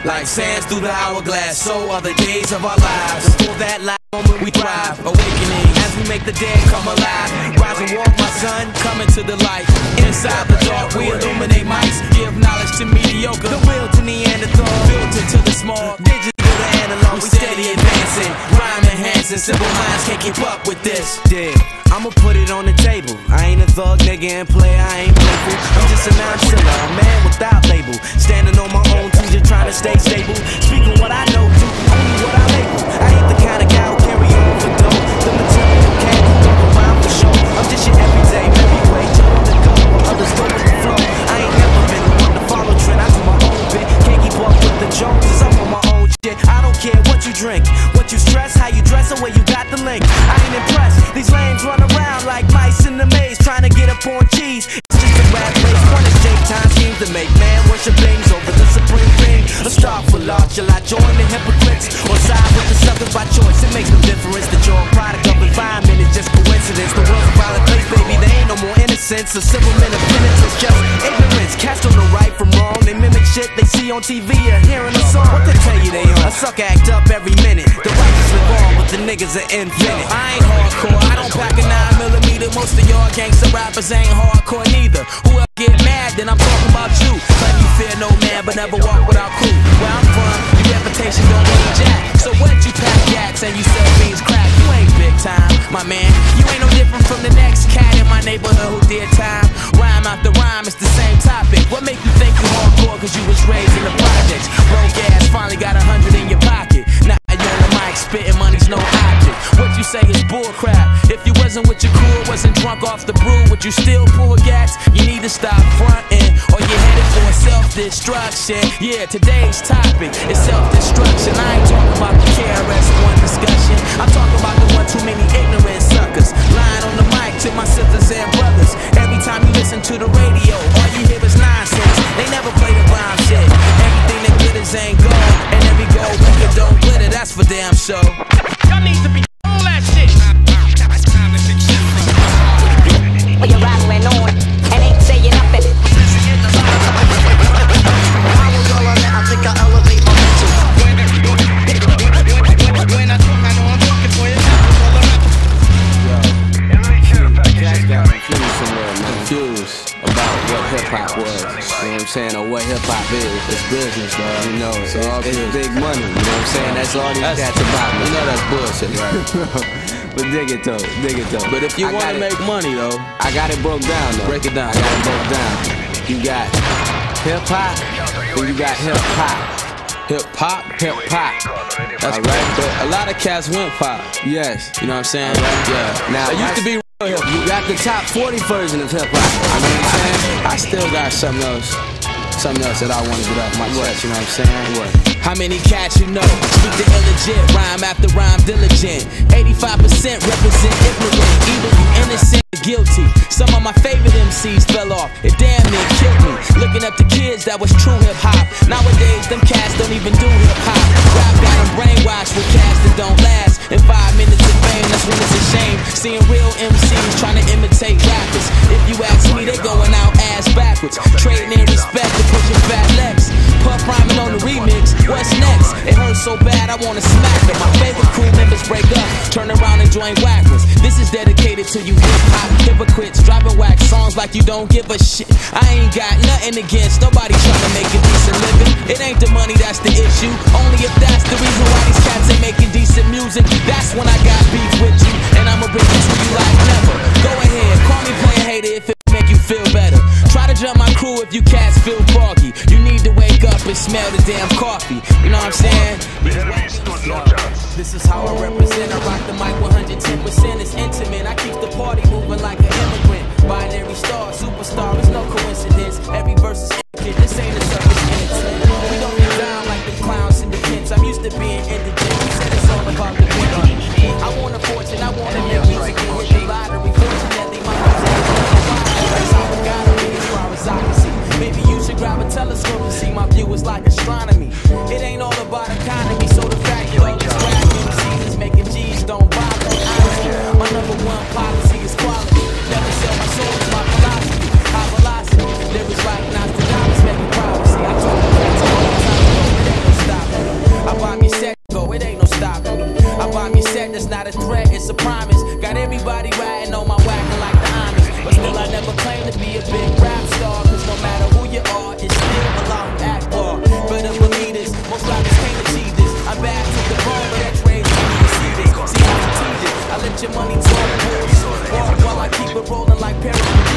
Like sands through the hourglass, so are the days of our lives. Before that last moment we thrive, awakening as we make the dead come alive. Rise and walk, my son, come into the light. Inside the dark we illuminate mics, give knowledge to mediocre, the will to Neanderthal, filter to the small, digital to analog. We steady advancing, rhyme enhancing, simple minds can't keep up with this. Yeah, I'ma put it on the table. I ain't a thug nigga and player, I ain't playful. I'm just a non-chiller, a man without label, standing on my own two, just trying to stay stable. Speaking what I know, do only what I label. I ain't the kind of guy who carry on for dough. The material can't walk around for show. I'm just your everyday, heavyweight, jumping the gun while others go with the flow. I ain't never been the one to follow trend. I do my own bit, can't keep up with the Joneses. I'm on my own shit. I don't care what you drink, what you stress, how you dress, or where you got the link. I ain't impressed. These lames run around like mice in the maze, trying to get up on cheese. It's just a rap race. One exchange time schemes to make man worship things over the supreme thing. A star for large, shall I join the hypocrites or side with the suckers by choice? It makes no difference. The joy product of environment is just coincidence. The world's a violent place, baby. There ain't no more innocence. A civil men of penance is just ignorance. Cast on the right from wrong. They mimic shit they see on TV or hearing a song. What they tell you they on? A sucker act up every minute. The righteous live on, but the niggas are infinite. I ain't hardcore. I don't pack a 9mm. Most of y'all gangsta rappers ain't hardcore neither. Whoever get mad, then I'm talking about you. Claim you fear no man, but never walk without crew. Where I'm from, your reputation don't mean jack. So what you pack yaks and you sell beans crack? You ain't big time, my man. You ain't no different from the next cat in my neighborhood who did time. Rhyme after rhyme, it's the same topic. What make you think you hardcore cause you was raised in the projects? Broke ass finally got 100 in your pocket. Now you on the mic spitting money's no object. What you say is bullcrap. If you wasn't with your crew, wasn't drunk off the brew, would you still pull gas? You need to stop fronting, or you're headed for self-destruction. Yeah, today's topic is self-destruction. I ain't talking about the KRS-One discussion. I'm talking about the one too many ignorant suckers lying on the mic to my sisters and brothers. Every time you listen to the radio, all you hear is nonsense. They never play the rhyme shit. Everything that glitters ain't gold, and every gold record don't glitter. That's for damn sure. Y'all need to be all that shit. Well, you're rattling on and ain't saying nothing. I think I elevate my mental. When I talk, I know I'm talking for you. Confused about what hip-hop was, you know what I'm saying, or what hip-hop is. It's business, dog, you know, it's big money, you know what I'm saying, that's all these cats about, you know that's bullshit, right? But dig it though. But if you want to make money though, I got it broke down though. Break it down. I got it broke down. You got hip-hop, and you got hip-hop. Hip-hop? Hip-hop. That's right, but a lot of cats went pop. Yes. You know what I'm saying? Right. Yeah. Now, it used to be real hip-hop. You got the top 40 version of hip-hop. I know what I'm saying? I still got something else that I want to get off my chest, you know what I'm saying? What? How many cats you know? Speak the illegit, rhyme after rhyme diligent. 85% represent ignorant, either you innocent or guilty. Some of my favorite MCs fell off, it damn near killed me. Looking up to kids that was true hip-hop. Nowadays, them cats don't even do hip-hop. Rap got them brainwashed with cats that don't last. In 5 minutes of fame, that's when it's a shame. Seeing real MCs trying to imitate rappers. If you ask me, they going out ass backwards. Trading in respect to pushing fat legs. Puff rhyming on the remix, what's next? It hurts so bad, I wanna smack them. My favorite crew members break up, turn around and join whackers. This is dedicated to you hip-hop hypocrites, dropping whack songs like you don't give a shit. I ain't got nothing against nobody trying to make a decent living. It ain't the money that's the issue, only if that's the reason why these cats ain't making decent music. That's when I got beef with you, and I'ma bring it to you like never. Go ahead, call me player hater if it make you feel better. Try to jump my crew if you cats feel froggy. You need to wake up and smell the damn coffee. You know what I'm saying? This is how I represent. I rock the mic 110%. It's intimate. I keep the party moving like an immigrant. Binary star, superstar. It's no coincidence. Every verse is intricate. This ain't a circus innocent. We don't get down like the clowns in the pins. I'm used to being indigent. You said it's all about the money. I want a fortune. I want to make music and hit the lottery. Fortunately, my music is that's how we gotta be as far as I can see. Maybe you should grab a telescope and see my view is like astronomy. It ain't all about economy, so the fact that all these rap MCs is making G's don't bother me. Honestly, my #1 policy is quality. Never sell my soul, it's my philosophy. High velocity, lyrics like Nostradamus, making prophecy. I told the cats all the time, it ain't no let your money talk, boys. Walk while I keep it rolling like Perry.